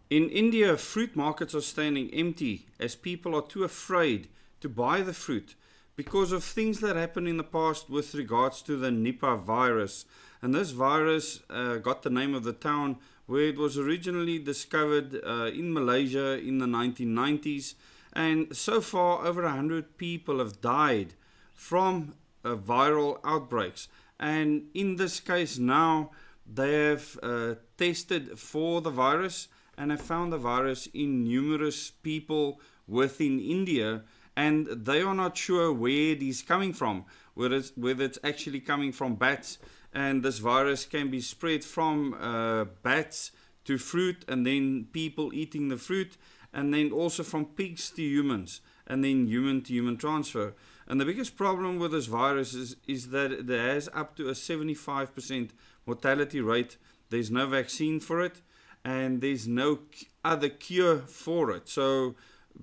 In India, fruit markets are standing empty as people are too afraid to buy the fruit because of things that happened in the past with regards to the Nipah virus. And this virus got the name of the town where it was originally discovered in Malaysia in the 1990s. And so far, over 100 people have died from viral outbreaks. And in this case, now they have tested for the virus and have found the virus in numerous people within India, and they are not sure where it is coming from, whether it's actually coming from bats, and this virus can be spread from bats to fruit, and then people eating the fruit, and then also from pigs to humans, and then human to human transfer. And the biggest problem with this virus is that it has up to a 75% mortality rate. There's no vaccine for it, and there's no other cure for it. So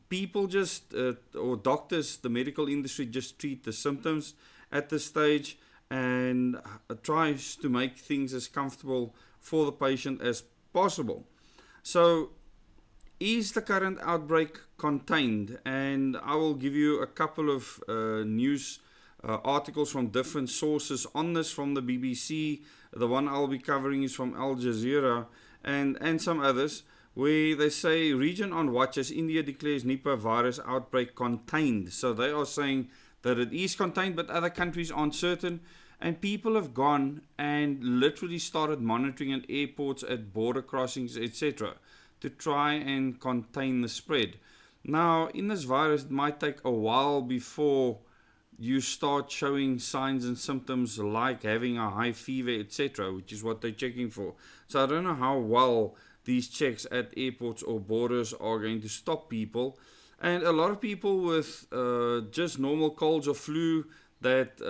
people just, or doctors, the medical industry just treat the symptoms at this stage and tries to make things as comfortable for the patient as possible. So is the current outbreak contained? And I will give you a couple of news articles from different sources on this, from the BBC. The one I'll be covering is from Al Jazeera, and some others, where they say region on watch as India declares Nipah virus outbreak contained. So they are saying that it is contained, but other countries aren't certain. And people have gone and literally started monitoring at airports, at border crossings, etc., to try and contain the spread. Now, in this virus, it might take a while before you start showing signs and symptoms like having a high fever, etc., which is what they're checking for. So I don't know how well these checks at airports or borders are going to stop people. And a lot of people with just normal colds or flu that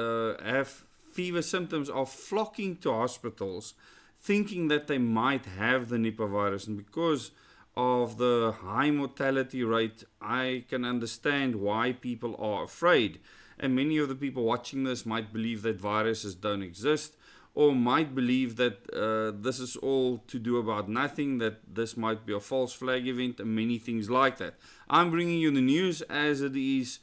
have fever symptoms are flocking to hospitals thinking that they might have the Nipah virus. And because of the high mortality rate, I can understand why people are afraid. And many of the people watching this might believe that viruses don't exist, or might believe that this is all to do about nothing, that this might be a false flag event, and many things like that. I'm bringing you the news as it is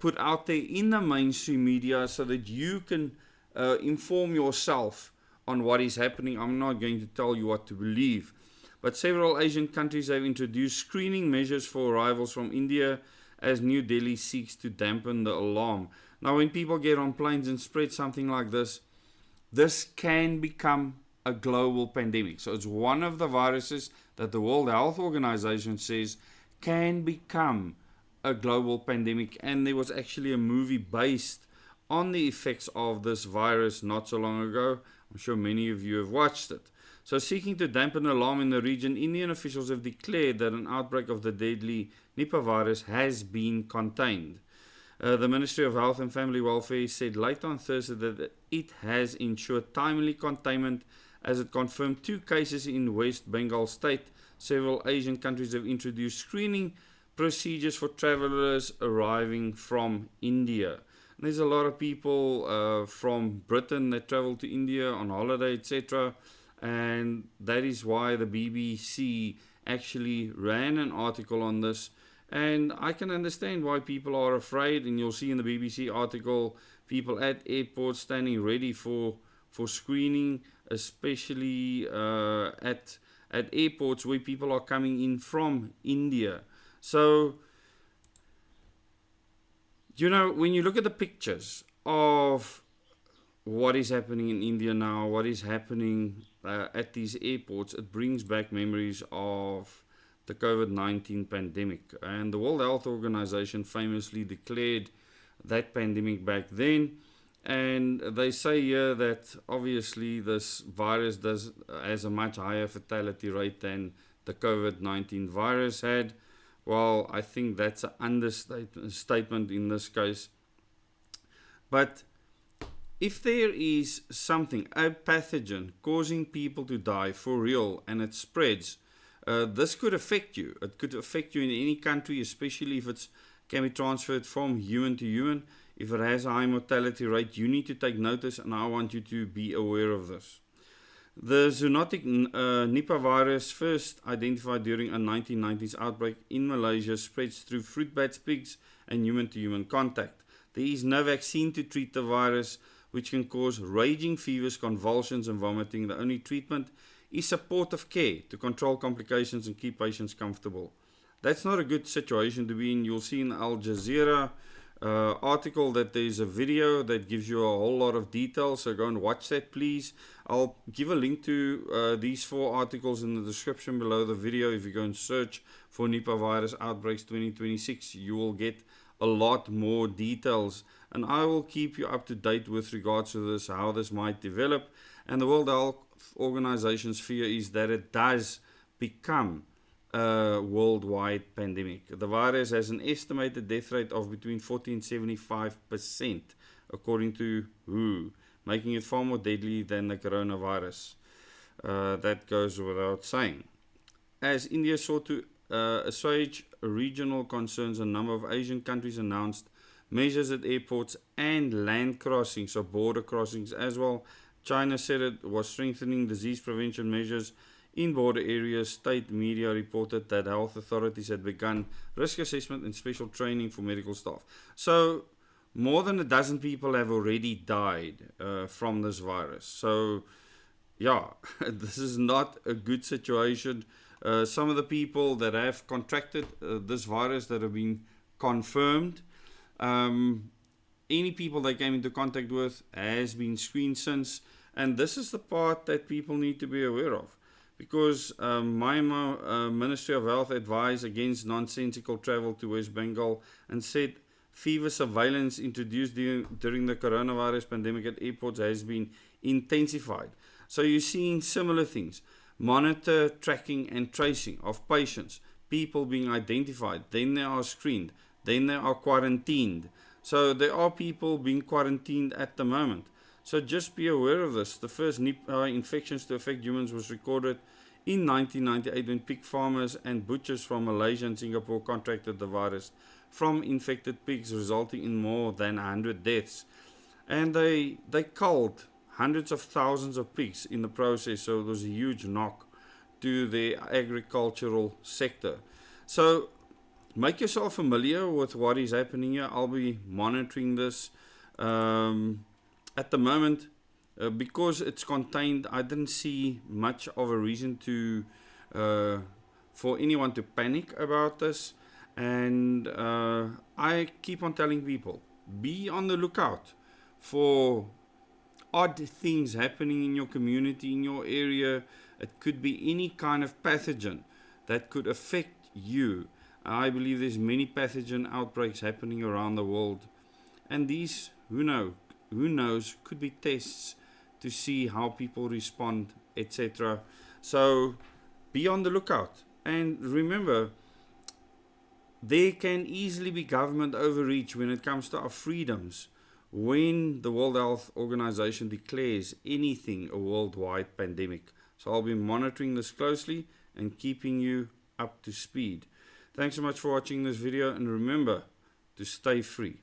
put out there in the mainstream media so that you can inform yourself on what is happening. I'm not going to tell you what to believe. But several Asian countries have introduced screening measures for arrivals from India as New Delhi seeks to dampen the alarm. Now, when people get on planes and spread something like this, this can become a global pandemic. So it's one of the viruses that the World Health Organization says can become a global pandemic. And there was actually a movie based on the effects of this virus not so long ago. I'm sure many of you have watched it. So seeking to dampen alarm in the region, Indian officials have declared that an outbreak of the deadly Nipah virus has been contained. The Ministry of Health and Family Welfare said late on Thursday that it has ensured timely containment as it confirmed 2 cases in West Bengal state. Several Asian countries have introduced screening procedures for travelers arriving from India. And there's a lot of people from Britain that travel to India on holiday, etc., and that is why the BBC actually ran an article on this. And I can understand why people are afraid, and you'll see in the BBC article people at airports standing ready for screening, especially at airports where people are coming in from India. So, you know, when you look at the pictures of what is happening in India now, what is happening at these airports, it brings back memories of the COVID-19 pandemic. And the World Health Organization famously declared that pandemic back then. And they say here that obviously this virus has a much higher fatality rate than the COVID-19 virus had. Well, I think that's an understatement in this case. But if there is something, a pathogen causing people to die for real, and it spreads, this could affect you. It could affect you in any country, especially if it can be transferred from human to human. If it has a high mortality rate, you need to take notice, and I want you to be aware of this. The zoonotic Nipah virus, first identified during a 1990s outbreak in Malaysia, spreads through fruit bats, pigs, and human-to-human contact. There is no vaccine to treat the virus, which can cause raging fevers, convulsions, and vomiting. The only treatment is supportive care to control complications and keep patients comfortable. That's not a good situation to be in. You'll see in Al Jazeera article that there's a video that gives you a whole lot of details, so go and watch that, please. I'll give a link to these 4 articles in the description below the video. If you go and search for Nipah virus outbreaks 2026, you will get a lot more details, and I will keep you up to date with regards to this, how this might develop. And the World Health Organization's fear is that it does become a worldwide pandemic. The virus has an estimated death rate of between 40 and 75%, according to WHO, making it far more deadly than the coronavirus. That goes without saying. As India sought to assuage regional concerns, a number of Asian countries announced measures at airports and land crossings, so border crossings as well. China said it was strengthening disease prevention measures in border areas. State media reported that health authorities had begun risk assessment and special training for medical staff. So more than a dozen people have already died from this virus. So yeah, this is not a good situation. Some of the people that have contracted this virus that have been confirmed, any people they came into contact with has been screened since, and this is the part that people need to be aware of, because Myanmar Ministry of Health advised against nonsensical travel to West Bengal and said fever surveillance introduced during the coronavirus pandemic at airports has been intensified. So you're seeing similar things. Monitor, tracking and tracing of patients, people being identified, then they are screened, then they are quarantined. So there are people being quarantined at the moment. So just be aware of this. The first Nipah infections to affect humans was recorded in 1998 when pig farmers and butchers from Malaysia and Singapore contracted the virus from infected pigs, resulting in more than 100 deaths. And they culled hundreds of thousands of pigs in the process, so it was a huge knock to the agricultural sector. So make yourself familiar with what is happening here. I'll be monitoring this. At the moment, because it's contained, I didn't see much of a reason to for anyone to panic about this. And I keep on telling people, be on the lookout for odd things happening in your community, in your area. It could be any kind of pathogen that could affect you. I believe there's many pathogen outbreaks happening around the world, and these, who knows, could be tests to see how people respond, etc. So be on the lookout, and remember, there can easily be government overreach when it comes to our freedoms when the World Health Organization declares anything a worldwide pandemic. So I'll be monitoring this closely and keeping you up to speed. Thanks so much for watching this video, and remember to stay free.